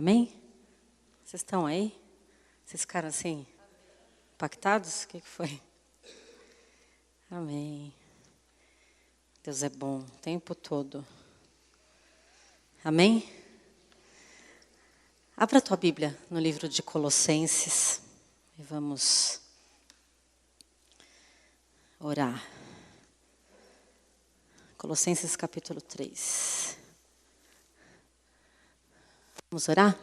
Amém? Vocês estão aí? Vocês ficaram assim, impactados? O que foi? Amém. Deus é bom o tempo todo. Amém? Abra a tua Bíblia no livro de Colossenses e vamos orar. Colossenses capítulo 3. Vamos orar?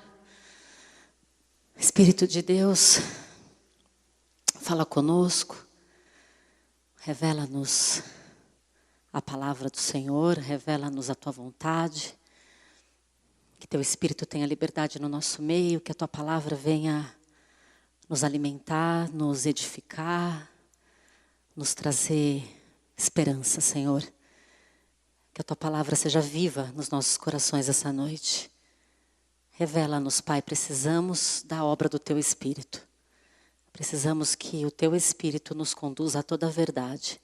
Espírito de Deus, fala conosco, revela-nos a palavra do Senhor, revela-nos a tua vontade, que teu Espírito tenha liberdade no nosso meio, que a tua palavra venha nos alimentar, nos edificar, nos trazer esperança, Senhor. Que a tua palavra seja viva nos nossos corações essa noite. Revela-nos, Pai, precisamos da obra do teu Espírito. Precisamos que o teu Espírito nos conduza a toda a verdade.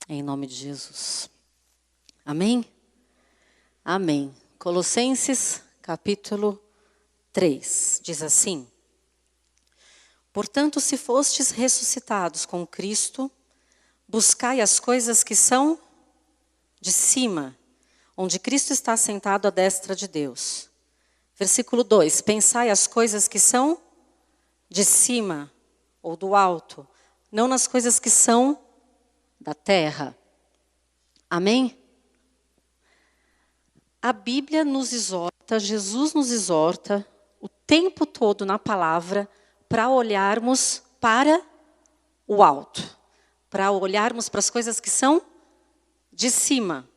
Em nome de Jesus. Amém? Amém. Colossenses capítulo 3 diz assim: Portanto, se fostes ressuscitados com Cristo, buscai as coisas que são de cima, onde Cristo está sentado à destra de Deus. Versículo 2, pensai as coisas que são de cima, ou do alto, não nas coisas que são da terra. Amém? A Bíblia nos exorta, Jesus nos exorta, o tempo todo na palavra, para olharmos para o alto, para olharmos para as coisas que são de cima.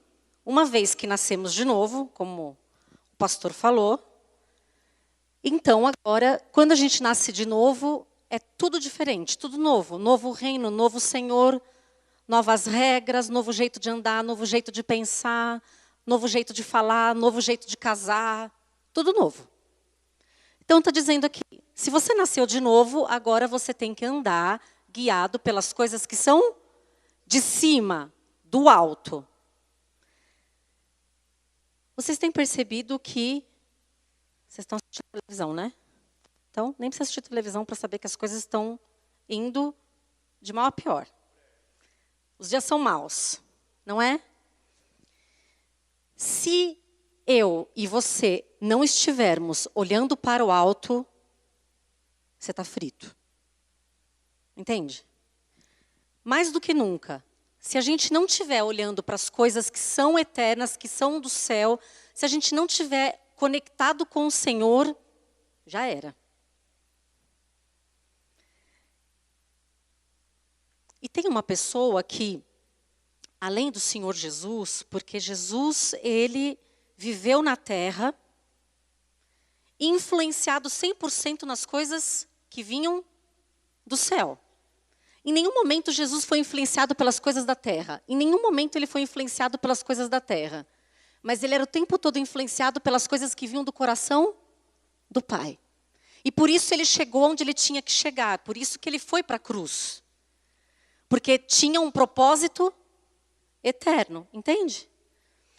Uma vez que nascemos de novo, como o pastor falou, então agora, quando a gente nasce de novo, é tudo diferente, tudo novo. Novo reino, novo Senhor, novas regras, novo jeito de andar, novo jeito de pensar, novo jeito de falar, novo jeito de casar, tudo novo. Então está dizendo aqui, se você nasceu de novo, agora você tem que andar guiado pelas coisas que são de cima, do alto. Vocês têm percebido que vocês estão assistindo televisão, né? Então, nem precisa assistir televisão para saber que as coisas estão indo de mal a pior. Os dias são maus, não é? Se eu e você não estivermos olhando para o alto, você está frito. Entende? Mais do que nunca, se a gente não estiver olhando para as coisas que são eternas, que são do céu, se a gente não estiver conectado com o Senhor, já era. E tem uma pessoa que, além do Senhor Jesus, porque Jesus, ele viveu na terra, influenciado 100% nas coisas que vinham do céu. Em nenhum momento Jesus foi influenciado pelas coisas da terra. Em nenhum momento ele foi influenciado pelas coisas da terra. Mas ele era o tempo todo influenciado pelas coisas que vinham do coração do Pai. E por isso ele chegou onde ele tinha que chegar. Por isso que ele foi para a cruz. Porque tinha um propósito eterno, entende?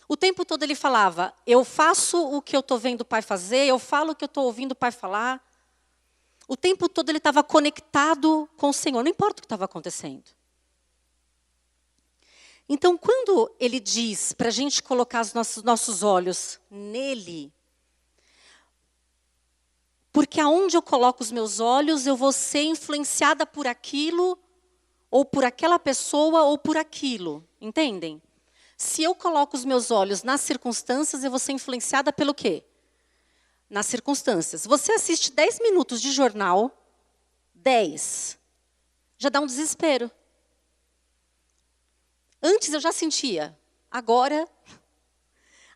O tempo todo ele falava, eu faço o que eu estou vendo o Pai fazer, eu falo o que eu estou ouvindo o Pai falar. O tempo todo ele estava conectado com o Senhor, não importa o que estava acontecendo. Então, quando ele diz para a gente colocar os nossos olhos nele, porque aonde eu coloco os meus olhos, eu vou ser influenciada por aquilo, ou por aquela pessoa, ou por aquilo. Entendem? Se eu coloco os meus olhos nas circunstâncias, eu vou ser influenciada pelo quê? Nas circunstâncias. Você assiste 10 minutos de jornal, 10, já dá um desespero. Antes eu já sentia, agora...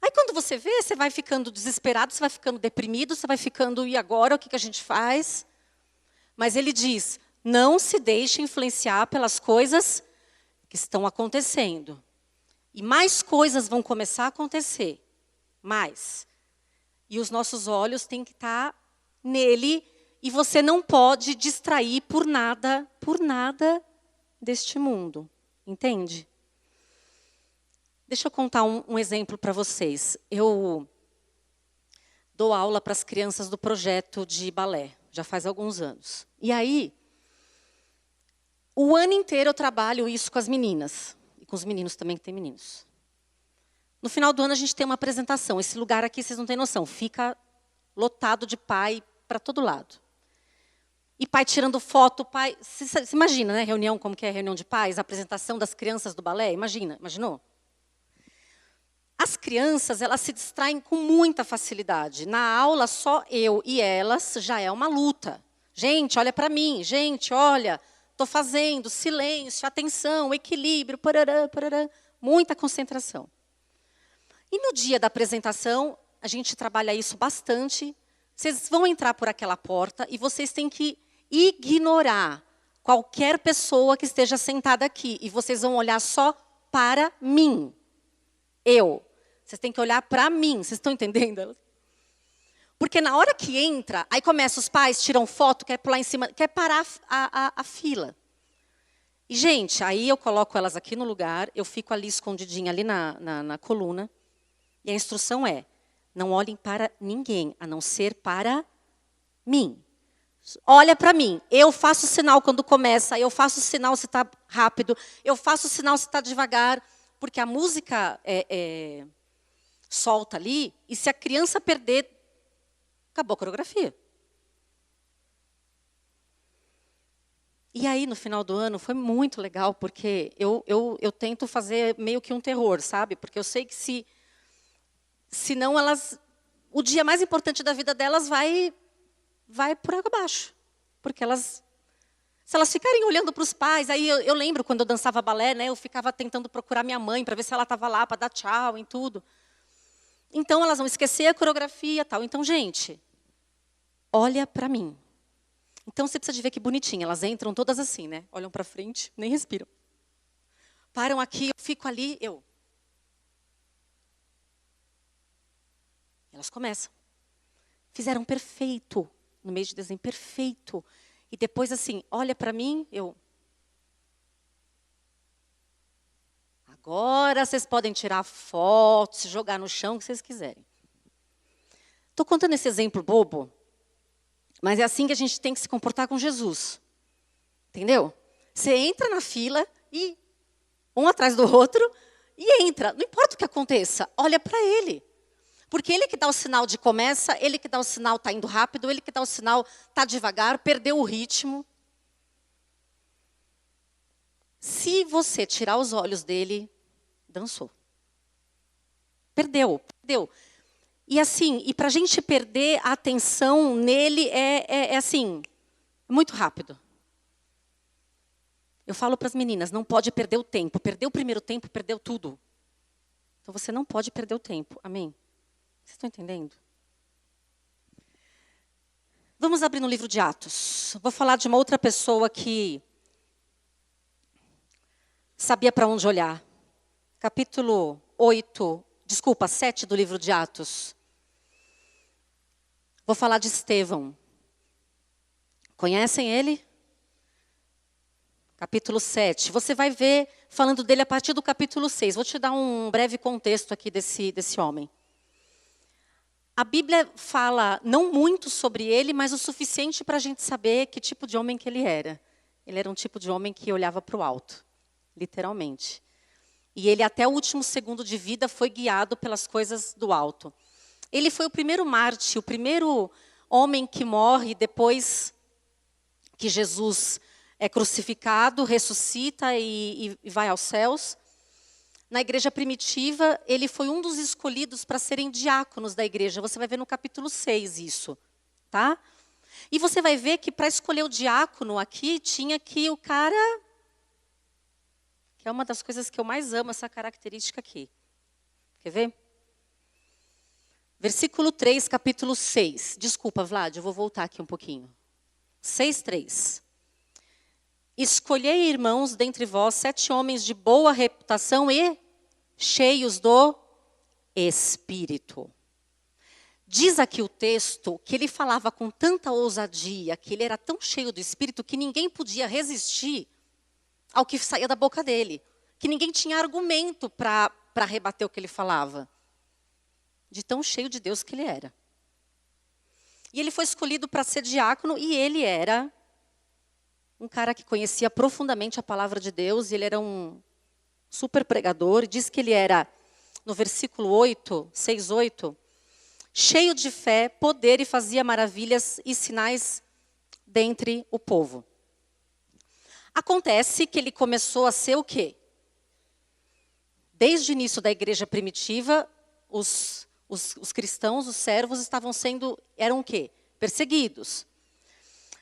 Aí quando você vê, você vai ficando desesperado, você vai ficando deprimido, você vai ficando, e agora, o que a gente faz? Mas ele diz, não se deixe influenciar pelas coisas que estão acontecendo. E mais coisas vão começar a acontecer, mais. E os nossos olhos têm que estar nele, e você não pode distrair por nada deste mundo. Entende? Deixa eu contar um exemplo para vocês. dou aula para as crianças do projeto de balé, já faz alguns anos. E aí, o ano inteiro eu trabalho isso com as meninas, e com os meninos também, que tem meninos. No final do ano a gente tem uma apresentação. Esse lugar aqui, vocês não têm noção, fica lotado de pai para todo lado. E pai tirando foto, pai... Você imagina, né, reunião, como que é a reunião de pais, a apresentação das crianças do balé? Imaginou? As crianças, elas se distraem com muita facilidade. Na aula, só eu e elas já é uma luta. Gente, olha para mim. Gente, olha, estou fazendo. Silêncio, atenção, equilíbrio, parará, parará. Muita concentração. E no dia da apresentação, a gente trabalha isso bastante. Vocês vão entrar por aquela porta e vocês têm que ignorar qualquer pessoa que esteja sentada aqui. E vocês vão olhar só para mim. Eu. Vocês têm que olhar para mim. Vocês estão entendendo? Porque na hora que entra, aí começa os pais, tiram foto, quer pular em cima, quer parar a fila. E, gente, aí eu coloco elas aqui no lugar, eu fico ali escondidinha, ali na coluna. E a instrução é, não olhem para ninguém, a não ser para mim. Olha para mim. Eu faço sinal quando começa, eu faço sinal se está rápido, eu faço sinal se está devagar, porque a música solta ali, e se a criança perder, acabou a coreografia. E aí, no final do ano, foi muito legal, porque eu tento fazer meio que um terror, sabe? Porque eu sei que senão elas... O dia mais importante da vida delas vai por água abaixo. Porque elas... Se elas ficarem olhando para os pais... Aí eu lembro, quando eu dançava balé, né, eu ficava tentando procurar minha mãe, para ver se ela estava lá, para dar tchau em tudo. Então, elas vão esquecer a coreografia e tal. Então, gente, olha para mim. Então, você precisa de ver que bonitinho. Elas entram todas assim, né? Olham para frente, nem respiram. Param aqui, eu fico ali, eu... Elas começam. Fizeram perfeito, no mês de dezembro, perfeito. E depois, assim, olha para mim, eu... Agora vocês podem tirar fotos, jogar no chão, o que vocês quiserem. Estou contando esse exemplo bobo, mas é assim que a gente tem que se comportar com Jesus. Entendeu? Você entra na fila, e um atrás do outro, e entra. Não importa o que aconteça, olha para ele. Porque ele que dá o sinal de começa, ele que dá o sinal está indo rápido, ele que dá o sinal está devagar, perdeu o ritmo. Se você tirar os olhos dele, dançou. Perdeu. E assim, e para a gente perder a atenção nele é assim, muito rápido. Eu falo para as meninas, não pode perder o tempo. Perdeu o primeiro tempo, perdeu tudo. Então você não pode perder o tempo. Amém? Vocês estão entendendo? Vamos abrir no livro de Atos. Vou falar de uma outra pessoa que sabia para onde olhar. Capítulo 7 do livro de Atos. Vou falar de Estevão. Conhecem ele? Capítulo 7. Você vai ver falando dele a partir do capítulo 6. Vou te dar um breve contexto aqui desse homem. A Bíblia fala não muito sobre ele, mas o suficiente para a gente saber que tipo de homem que ele era. Ele era um tipo de homem que olhava para o alto, literalmente. E ele, até o último segundo de vida, foi guiado pelas coisas do alto. Ele foi o primeiro mártir, o primeiro homem que morre depois que Jesus é crucificado, ressuscita e vai aos céus. Na igreja primitiva, ele foi um dos escolhidos para serem diáconos da igreja. Você vai ver no capítulo 6 isso, tá? E você vai ver que para escolher o diácono aqui, tinha que o cara... Que é uma das coisas que eu mais amo, essa característica aqui. Quer ver? Versículo 3, capítulo 6. Desculpa, Vlad, eu vou voltar aqui um pouquinho. 6:3. Escolhei, irmãos, dentre vós 7 homens de boa reputação e cheios do Espírito. Diz aqui o texto que ele falava com tanta ousadia, que ele era tão cheio do Espírito, que ninguém podia resistir ao que saía da boca dele. Que ninguém tinha argumento para rebater o que ele falava. De tão cheio de Deus que ele era. E ele foi escolhido para ser diácono, e ele era um cara que conhecia profundamente a palavra de Deus, e ele era um super pregador. Diz que ele era, no versículo 8, 6, 8, cheio de fé, poder, e fazia maravilhas e sinais dentre o povo. Acontece que ele começou a ser o quê? Desde o início da igreja primitiva, os cristãos, os servos, eram o quê? Perseguidos.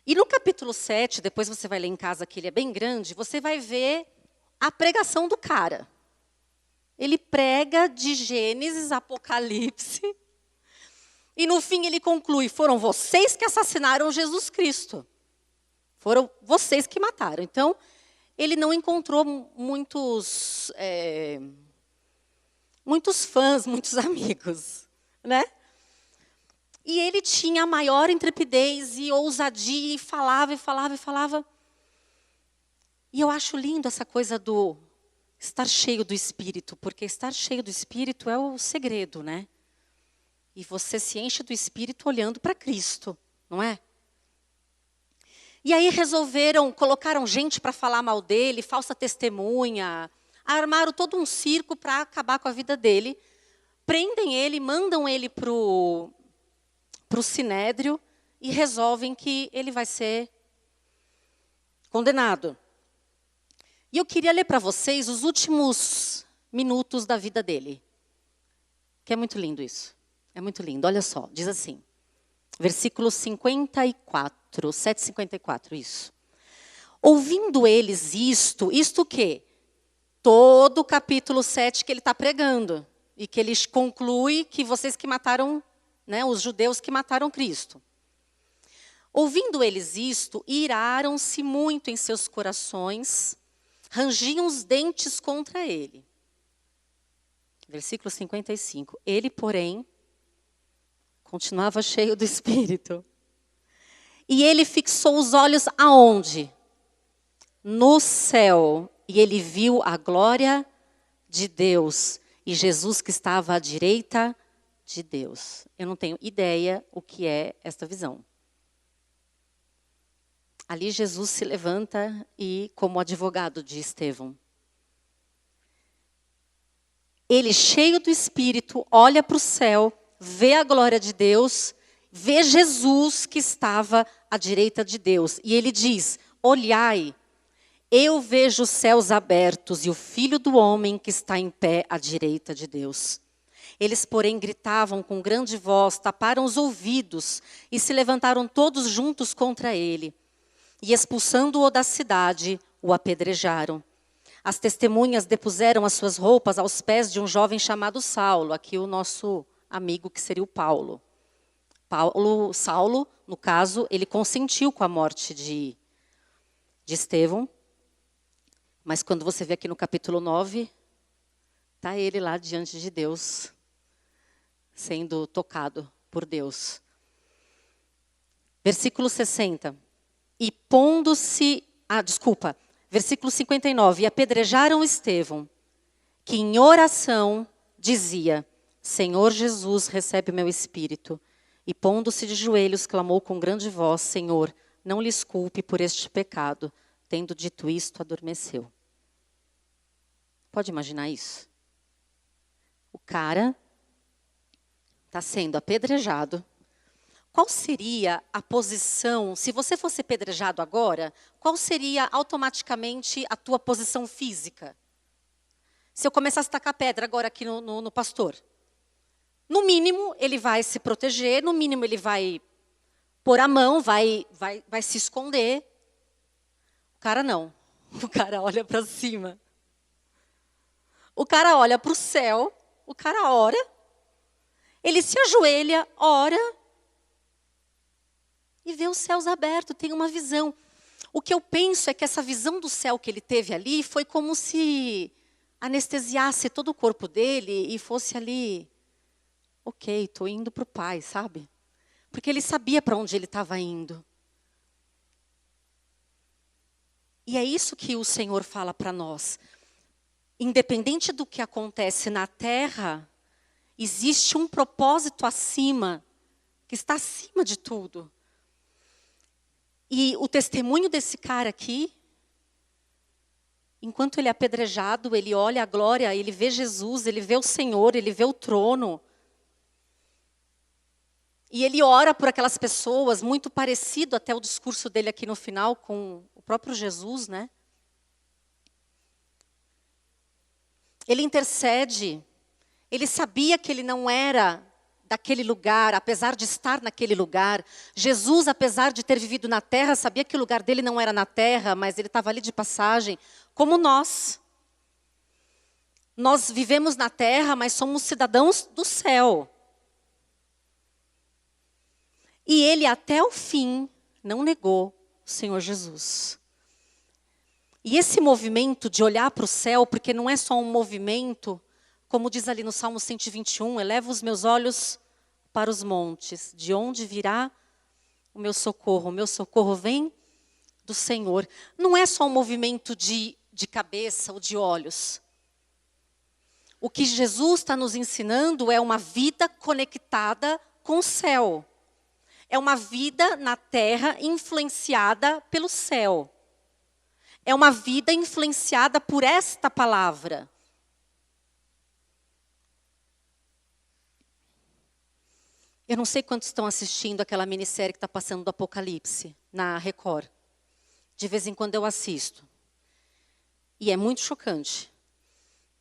E no capítulo 7, depois você vai ler em casa, que ele é bem grande, você vai ver a pregação do cara. Ele prega de Gênesis, Apocalipse, e no fim ele conclui: foram vocês que assassinaram Jesus Cristo. Foram vocês que mataram. Então, ele não encontrou muitos fãs, muitos amigos, né? E ele tinha a maior intrepidez e ousadia, e falava, e falava, e falava. E eu acho lindo essa coisa do estar cheio do Espírito, porque estar cheio do Espírito é o segredo, né? E você se enche do Espírito olhando para Cristo, não é? E aí colocaram gente para falar mal dele, falsa testemunha, armaram todo um circo para acabar com a vida dele, prendem ele, mandam ele para o Sinédrio e resolvem que ele vai ser condenado. E eu queria ler para vocês os últimos minutos da vida dele, que é muito lindo isso. É muito lindo, olha só, diz assim, versículo 54, 7:54, isso. Ouvindo eles isto o quê? Todo o capítulo 7 que ele está pregando, e que ele conclui que vocês que mataram, né, os judeus que mataram Cristo. Ouvindo eles isto, iraram-se muito em seus corações, rangiam os dentes contra ele. Versículo 55. Ele, porém, continuava cheio do Espírito. E ele fixou os olhos aonde? No céu. E ele viu a glória de Deus. E Jesus que estava à direita de Deus. Eu não tenho ideia o que é esta visão. Ali Jesus se levanta e, como advogado de Estevão, ele, cheio do Espírito, olha para o céu, vê a glória de Deus, vê Jesus que estava à direita de Deus. E ele diz: olhai, eu vejo os céus abertos e o Filho do Homem que está em pé à direita de Deus. Eles, porém, gritavam com grande voz, taparam os ouvidos e se levantaram todos juntos contra ele. E, expulsando-o da cidade, o apedrejaram. As testemunhas depuseram as suas roupas aos pés de um jovem chamado Saulo. Aqui o nosso amigo, que seria o Paulo. Saulo, no caso, ele consentiu com a morte de Estevão. Mas quando você vê aqui no capítulo 9, está ele lá diante de Deus, sendo tocado por Deus. Versículo 60. E pondo-se... Versículo 59. E apedrejaram Estevão, que em oração dizia: Senhor Jesus, recebe meu espírito. E pondo-se de joelhos, clamou com grande voz: Senhor, não lhes culpe por este pecado. Tendo dito isto, adormeceu. Pode imaginar isso? O cara está sendo apedrejado. Qual seria a posição, se você fosse apedrejado agora, qual seria automaticamente a tua posição física? Se eu começasse a tacar pedra agora aqui no pastor. No mínimo, ele vai se proteger, no mínimo, ele vai pôr a mão, vai se esconder. O cara não. O cara olha para cima. O cara olha para o céu, o cara ora, ele se ajoelha, ora, e vê os céus abertos, tem uma visão. O que eu penso é que essa visão do céu que ele teve ali foi como se anestesiasse todo o corpo dele e fosse ali, ok, estou indo para o Pai, sabe? Porque ele sabia para onde ele estava indo. E é isso que o Senhor fala para nós. Independente do que acontece na terra, existe um propósito acima que está acima de tudo. E o testemunho desse cara aqui, enquanto ele é apedrejado, ele olha a glória, ele vê Jesus, ele vê o Senhor, ele vê o trono. E ele ora por aquelas pessoas, muito parecido até o discurso dele aqui no final com o próprio Jesus, né? Ele intercede. Ele sabia que ele não era daquele lugar, apesar de estar naquele lugar. Jesus, apesar de ter vivido na terra, sabia que o lugar dele não era na terra, mas ele estava ali de passagem, como nós. Nós vivemos na terra, mas somos cidadãos do céu. E ele, até o fim, não negou o Senhor Jesus. E esse movimento de olhar para o céu, porque não é só um movimento, como diz ali no Salmo 121, eleva os meus olhos para os montes, de onde virá o meu socorro? O meu socorro vem do Senhor. Não é só um movimento de cabeça ou de olhos. O que Jesus está nos ensinando é uma vida conectada com o céu. É uma vida na terra influenciada pelo céu. É uma vida influenciada por esta palavra. Eu não sei quantos estão assistindo aquela minissérie que está passando do Apocalipse, na Record. De vez em quando eu assisto. E é muito chocante.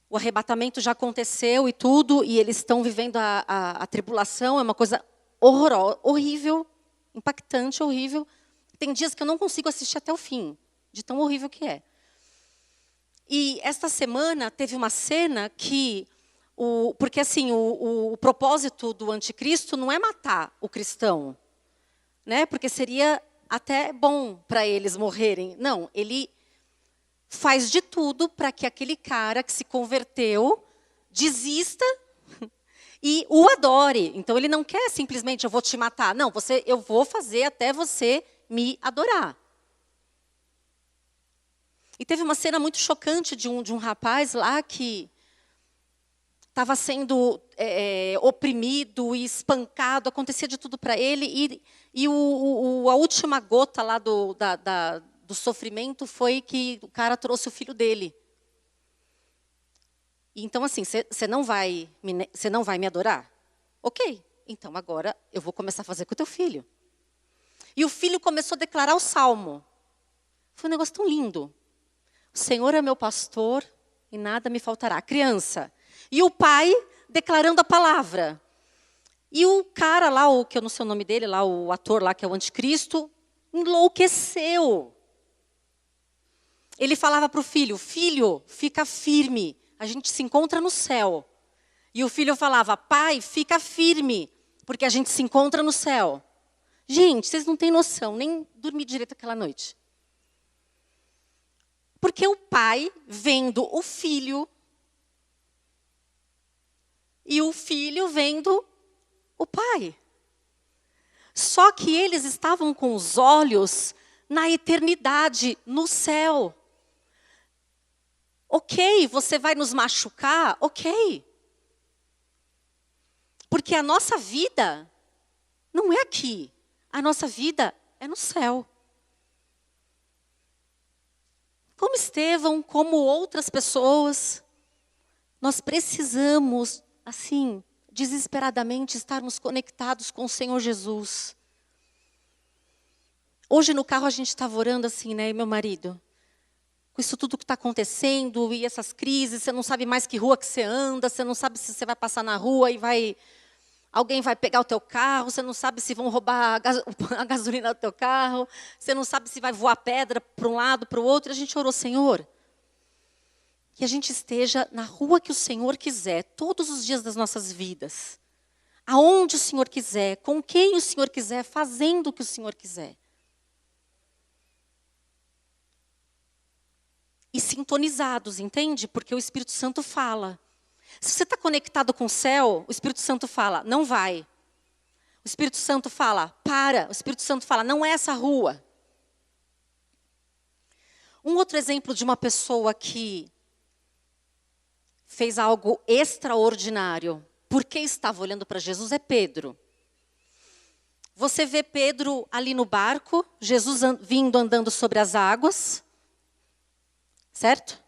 O arrebatamento já aconteceu e tudo, e eles estão vivendo a tribulação, é uma coisa horrorosa, horrível, impactante, horrível. Tem dias que eu não consigo assistir até o fim, de tão horrível que é. E esta semana teve uma cena que... Porque assim, o propósito do anticristo não é matar o cristão, né? Porque seria até bom para eles morrerem. Não, ele faz de tudo para que aquele cara que se converteu desista e o adore. Então ele não quer simplesmente eu vou te matar. Não, eu vou fazer até você me adorar. E teve uma cena muito chocante de um rapaz lá que estava sendo oprimido e espancado, acontecia de tudo para ele. E a última gota lá do sofrimento foi que o cara trouxe o filho dele. Então, assim, você não vai me adorar? Ok, então agora eu vou começar a fazer com o teu filho. E o filho começou a declarar o salmo. Foi um negócio tão lindo. O Senhor é meu pastor e nada me faltará. Criança. E o pai declarando a palavra. E o cara lá, que eu não sei o nome dele, lá, o ator lá que é o anticristo, enlouqueceu. Ele falava para o filho, filho, fica firme, a gente se encontra no céu. E o filho falava, pai, fica firme, porque a gente se encontra no céu. Gente, vocês não têm noção, nem dormi direito aquela noite. Porque o pai, vendo o filho, e o filho vendo o pai. Só que eles estavam com os olhos na eternidade, no céu. Ok, você vai nos machucar? Ok. Porque a nossa vida não é aqui. A nossa vida é no céu. Como Estevão, como outras pessoas, nós precisamos, assim, desesperadamente estarmos conectados com o Senhor Jesus. Hoje no carro a gente estava orando assim, né, e meu marido, com isso tudo que está acontecendo, e essas crises, você não sabe mais que rua que você anda, você não sabe se você vai passar na rua e alguém vai pegar o teu carro, você não sabe se vão roubar a gasolina do teu carro, você não sabe se vai voar pedra para um lado, para o outro. E a gente orou, Senhor, que a gente esteja na rua que o Senhor quiser, todos os dias das nossas vidas. Aonde o Senhor quiser, com quem o Senhor quiser, fazendo o que o Senhor quiser. E sintonizados, entende? Porque o Espírito Santo fala. Se você está conectado com o céu, o Espírito Santo fala, não vai. O Espírito Santo fala, para. O Espírito Santo fala, não é essa rua. Um outro exemplo de uma pessoa que fez algo extraordinário, porque estava olhando para Jesus, é Pedro. você vê Pedro ali no barco, Jesus vindo andando sobre as águas, certo?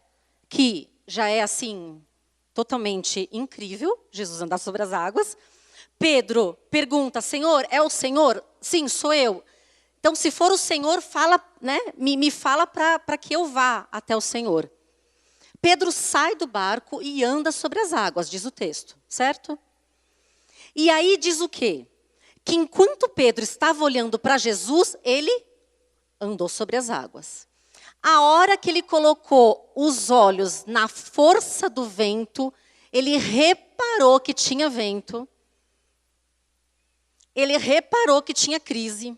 Que já é assim, totalmente incrível, Jesus andar sobre as águas. Pedro pergunta, Senhor, é o Senhor? Sim, sou eu. Então, se for o Senhor, fala, né? Me fala para que eu vá até o Senhor. Pedro sai do barco e anda sobre as águas, diz o texto, certo? E aí diz o quê? Que enquanto Pedro estava olhando para Jesus, ele andou sobre as águas. A hora que ele colocou os olhos na força do vento, ele reparou que tinha vento. Ele reparou que tinha crise.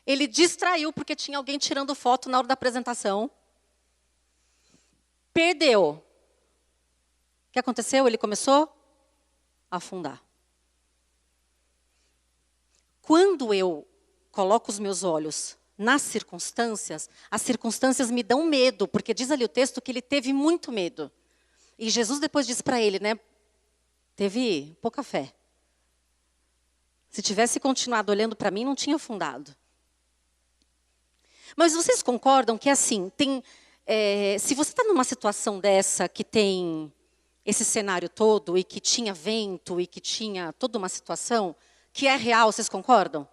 Ele distraiu porque tinha alguém tirando foto na hora da apresentação. Perdeu. O que aconteceu? Ele começou a afundar. Quando eu coloco os meus olhos nas circunstâncias, as circunstâncias me dão medo, porque diz ali o texto que ele teve muito medo. E Jesus depois disse para ele, né? Teve pouca fé. Se tivesse continuado olhando para mim, não tinha afundado. Mas vocês concordam que assim, se você está numa situação dessa que tem esse cenário todo e que tinha vento e que tinha toda uma situação que é real, vocês concordam?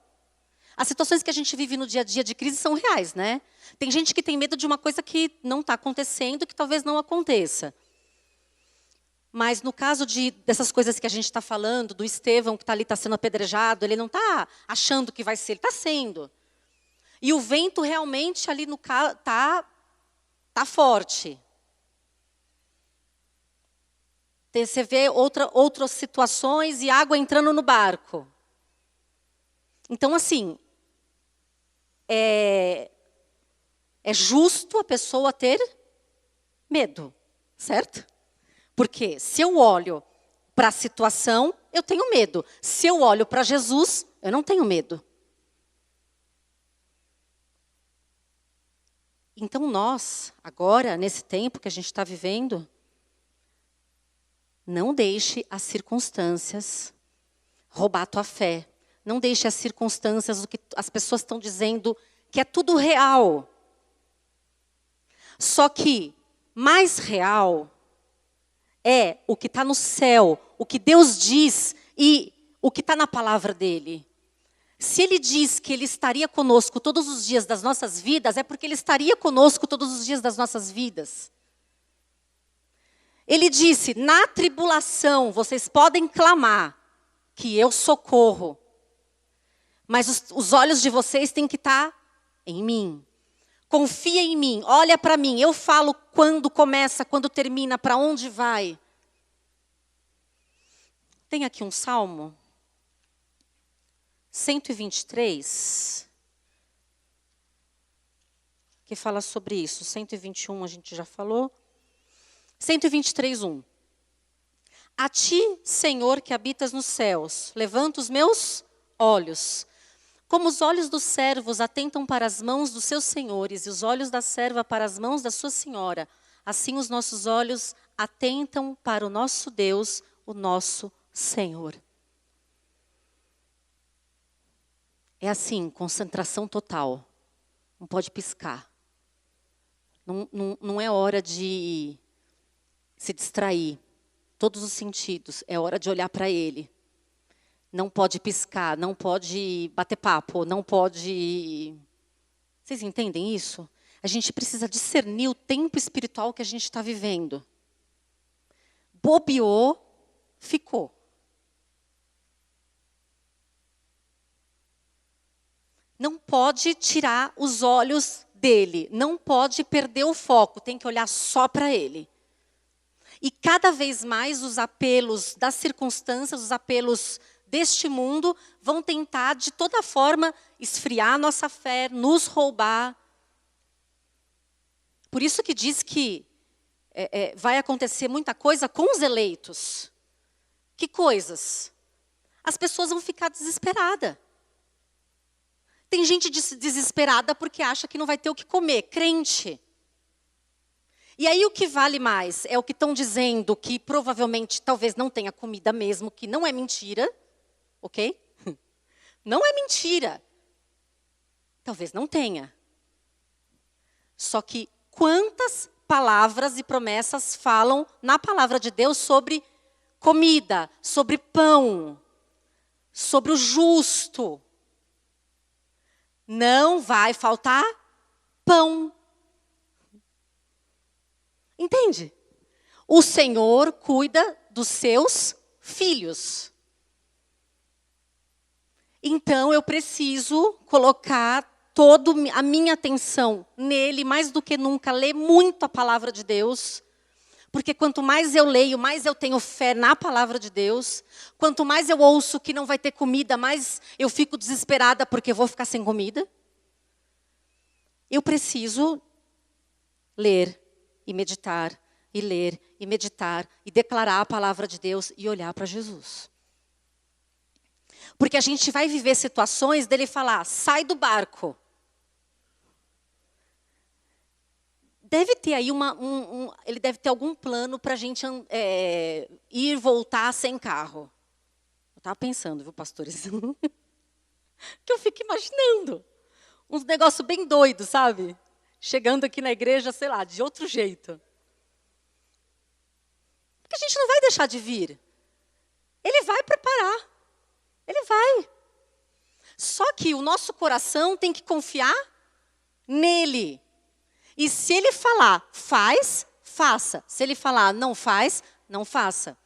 As situações que a gente vive no dia a dia de crise são reais, né? Tem gente que tem medo de uma coisa que não está acontecendo, que talvez não aconteça. Mas no caso dessas coisas que a gente está falando, do Estevão que está ali, está sendo apedrejado, ele não está achando que vai ser, ele está sendo. E o vento realmente ali no carro tá forte. Você vê outras situações e água entrando no barco. Então, assim, é justo a pessoa ter medo, certo? Porque se eu olho para a situação, eu tenho medo. Se eu olho para Jesus, eu não tenho medo. Então nós, agora, nesse tempo que a gente está vivendo, não deixe as circunstâncias roubar a tua fé. Não deixe as circunstâncias, o que as pessoas estão dizendo, que é tudo real. Só que mais real é o que está no céu, o que Deus diz e o que está na palavra dele. Se ele diz que ele estaria conosco todos os dias das nossas vidas, é porque ele estaria conosco todos os dias das nossas vidas. Ele disse, na tribulação vocês podem clamar que eu socorro. Mas os olhos de vocês têm que estar em mim. Confia em mim, olha para mim. Eu falo quando começa, quando termina, para onde vai. Tem aqui um salmo. 123. Que fala sobre isso. 121 a gente já falou. 123, 1. A ti, Senhor, que habitas nos céus, levanta os meus olhos. Como os olhos dos servos atentam para as mãos dos seus senhores e os olhos da serva para as mãos da sua senhora, assim os nossos olhos atentam para o nosso Deus, o nosso Senhor. É assim, concentração total. Não pode piscar. Não é hora de se distrair. Todos os sentidos. É hora de olhar para Ele. Não pode piscar, não pode bater papo, não pode... Vocês entendem isso? A gente precisa discernir o tempo espiritual que a gente está vivendo. Bobeou, ficou. Não pode tirar os olhos dele, não pode perder o foco, tem que olhar só para ele. E cada vez mais os apelos das circunstâncias, os apelos deste mundo, vão tentar de toda forma esfriar a nossa fé, nos roubar. Por isso que diz que vai acontecer muita coisa com os eleitos. Que coisas? As pessoas vão ficar desesperadas. Tem gente desesperada porque acha que não vai ter o que comer, crente. E aí o que vale mais é o que estão dizendo que provavelmente talvez não tenha comida mesmo, que não é mentira, ok? Não é mentira. Talvez não tenha. Só que quantas palavras e promessas falam na palavra de Deus sobre comida, sobre pão, sobre o justo? Não vai faltar pão. Entende? O Senhor cuida dos seus filhos. Então eu preciso colocar toda a minha atenção nele, mais do que nunca, ler muito a palavra de Deus. Porque quanto mais eu leio, mais eu tenho fé na palavra de Deus. Quanto mais eu ouço que não vai ter comida, mais eu fico desesperada porque eu vou ficar sem comida. Eu preciso ler e meditar, e ler e meditar, e declarar a palavra de Deus e olhar para Jesus. Porque a gente vai viver situações dele falar, sai do barco. Deve ter aí ele deve ter algum plano para a gente ir e voltar sem carro. Eu estava pensando, viu, pastores? Que eu fico imaginando. Uns negócios bem doidos, sabe? Chegando aqui na igreja, sei lá, de outro jeito. Porque a gente não vai deixar de vir. Ele vai preparar. Ele vai. Só que o nosso coração tem que confiar nele. E se ele falar, faz, faça. Se ele falar, não faz, não faça.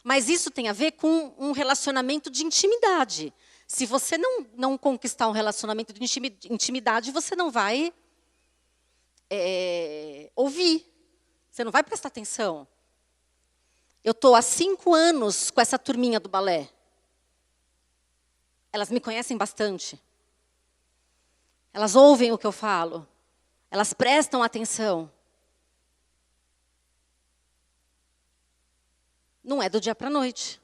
Mas isso tem a ver com um relacionamento de intimidade. Se você não conquistar um relacionamento de intimidade, você não vai ouvir. Você não vai prestar atenção. Eu estou há 5 anos com essa turminha do balé. Elas me conhecem bastante. Elas ouvem o que eu falo. Elas prestam atenção. Não é do dia para a noite.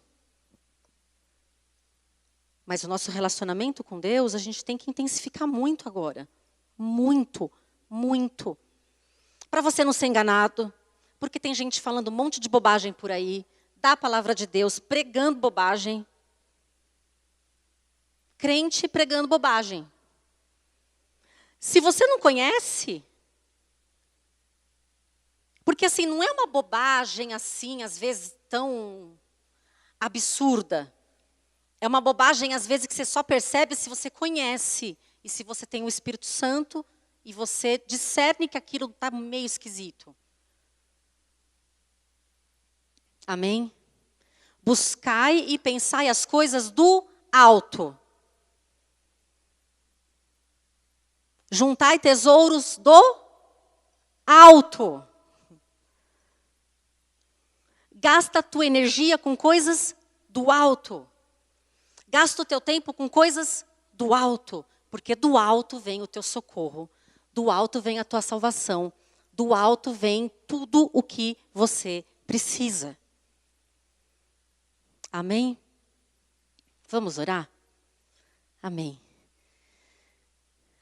Mas o nosso relacionamento com Deus, a gente tem que intensificar muito agora. Muito, muito. Para você não ser enganado, porque tem gente falando um monte de bobagem por aí, da palavra de Deus, pregando bobagem. Crente pregando bobagem. Se você não conhece, porque assim, não é uma bobagem assim, às vezes tão absurda. É uma bobagem, às vezes, que você só percebe se você conhece. E se você tem o Espírito Santo e você discerne que aquilo está meio esquisito. Amém? Buscai e pensai as coisas do alto. Juntai tesouros do alto. Gasta a tua energia com coisas do alto. Gasta o teu tempo com coisas do alto. Porque do alto vem o teu socorro. Do alto vem a tua salvação. Do alto vem tudo o que você precisa. Amém? Vamos orar? Amém.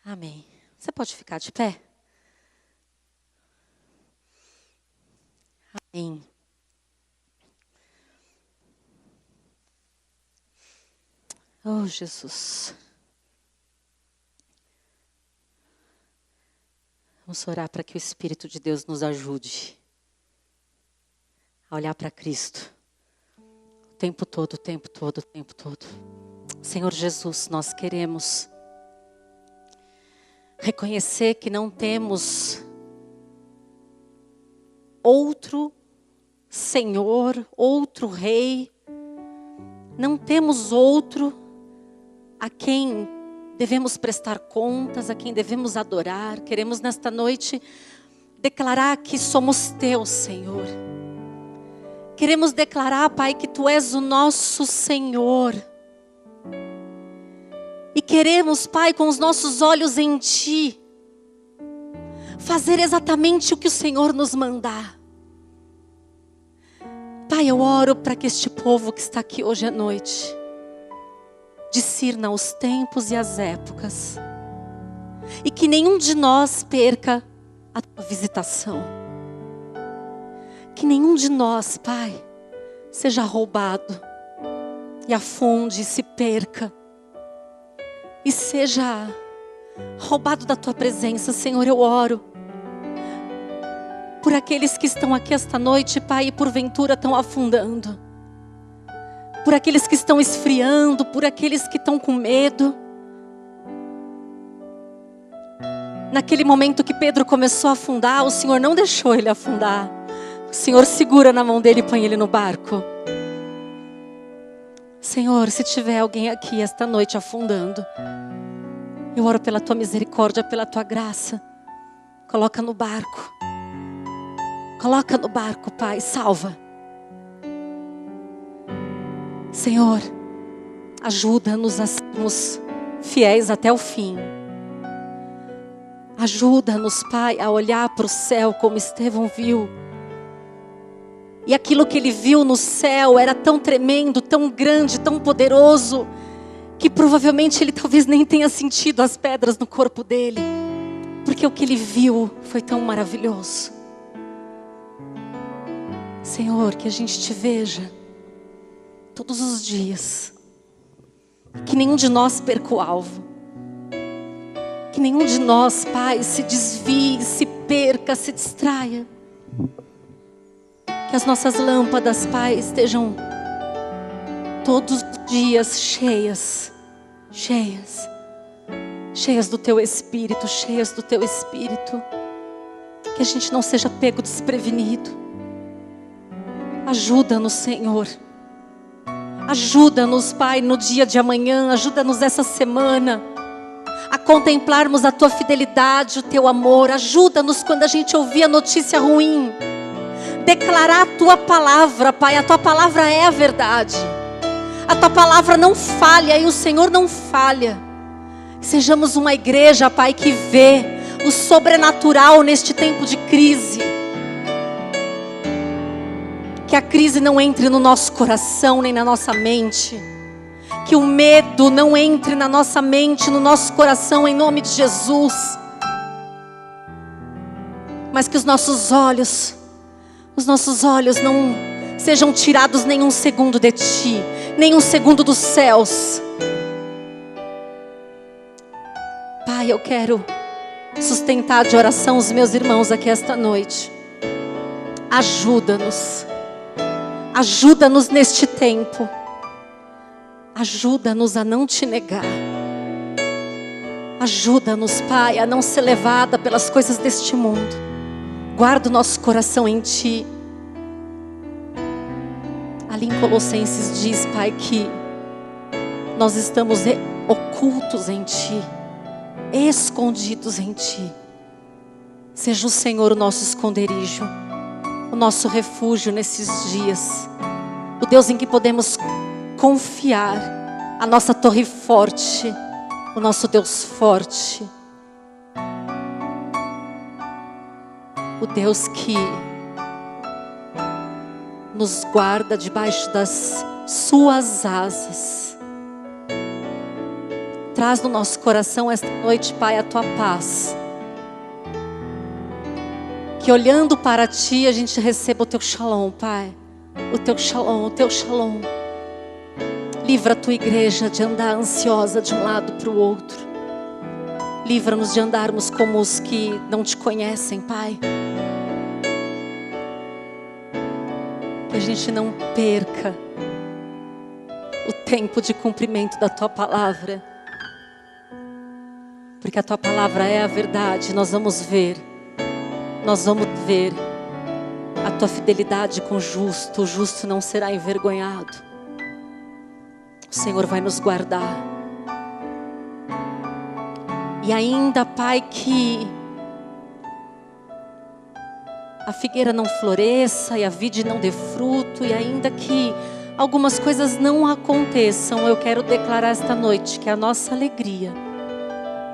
Amém. Você pode ficar de pé? Amém. Oh, Jesus. Vamos orar para que o Espírito de Deus nos ajude a olhar para Cristo. O tempo todo, o tempo todo, o tempo todo. Senhor Jesus, nós queremos reconhecer que não temos outro Senhor, outro Rei. Não temos outro a quem devemos prestar contas, a quem devemos adorar. Queremos nesta noite declarar que somos teus, Senhor. Queremos declarar, Pai, que Tu és o nosso Senhor. E queremos, Pai, com os nossos olhos em Ti, fazer exatamente o que o Senhor nos mandar. Pai, eu oro para que este povo que está aqui hoje à noite discirna os tempos e as épocas. E que nenhum de nós perca a Tua visitação. Que nenhum de nós, Pai, seja roubado e afunde e se perca. e seja roubado da tua presença. Senhor, eu oro por aqueles que estão aqui esta noite, Pai, e porventura estão afundando. Por aqueles que estão esfriando, por aqueles que estão com medo. Naquele momento que Pedro começou a afundar, o Senhor não deixou ele afundar. O Senhor segura na mão dele e põe ele no barco. Senhor, se tiver alguém aqui esta noite afundando, eu oro pela tua misericórdia, pela tua graça. Coloca no barco. Coloca no barco, Pai, salva. Senhor, ajuda-nos a sermos fiéis até o fim. Ajuda-nos, Pai, a olhar para o céu como Estevão viu. E aquilo que ele viu no céu era tão tremendo, tão grande, tão poderoso, que provavelmente ele talvez nem tenha sentido as pedras no corpo dele. Porque o que ele viu foi tão maravilhoso. Senhor, que a gente te veja todos os dias. Que nenhum de nós perca o alvo. Que nenhum de nós, Pai, se desvie, se perca, se distraia. Que as nossas lâmpadas, Pai, estejam todos os dias cheias. Cheias do Teu Espírito, cheias do Teu Espírito. Que a gente não seja pego desprevenido. Ajuda-nos, Senhor. Ajuda-nos, Pai, no dia de amanhã. Ajuda-nos essa semana a contemplarmos a Tua fidelidade, o Teu amor. Ajuda-nos quando a gente ouvir a notícia ruim. Declarar a Tua palavra, Pai. A Tua palavra é a verdade. A Tua palavra não falha e o Senhor não falha. Sejamos uma igreja, Pai, que vê o sobrenatural neste tempo de crise. Que a crise não entre no nosso coração nem na nossa mente. Que o medo não entre na nossa mente, no nosso coração, em nome de Jesus. Mas que os nossos olhos não sejam tirados nem um segundo de Ti, nem um segundo dos céus. Pai, eu quero sustentar de oração os meus irmãos aqui esta noite. Ajuda-nos. Ajuda-nos neste tempo. Ajuda-nos a não Te negar. Ajuda-nos, Pai, a não ser levada pelas coisas deste mundo. Guarda o nosso coração em Ti. Ali em Colossenses diz, Pai, que nós estamos ocultos em Ti, escondidos em Ti. Seja o Senhor o nosso esconderijo, o nosso refúgio nesses dias. O Deus em que podemos confiar, a nossa torre forte, o nosso Deus forte. O Deus que nos guarda debaixo das suas asas. Traz no nosso coração esta noite, Pai, a Tua paz. Que olhando para Ti a gente receba o Teu shalom, Pai. O Teu shalom, o Teu shalom. Livra a Tua igreja de andar ansiosa de um lado para o outro. Livra-nos de andarmos como os que não Te conhecem, Pai. Que a gente não perca o tempo de cumprimento da Tua palavra. Porque a Tua palavra é a verdade. Nós vamos ver a Tua fidelidade com o justo não será envergonhado. O Senhor vai nos guardar. E ainda, Pai, que a figueira não floresça e a vide não dê fruto, e ainda que algumas coisas não aconteçam, eu quero declarar esta noite que a nossa alegria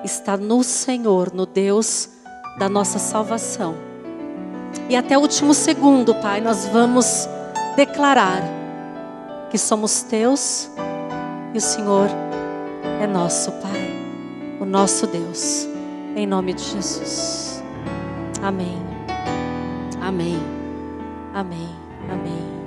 está no Senhor, no Deus da nossa salvação. E até o último segundo, Pai, nós vamos declarar que somos Teus e o Senhor é nosso, Pai, o nosso Deus, em nome de Jesus. Amém. Amém. Amém. Amém.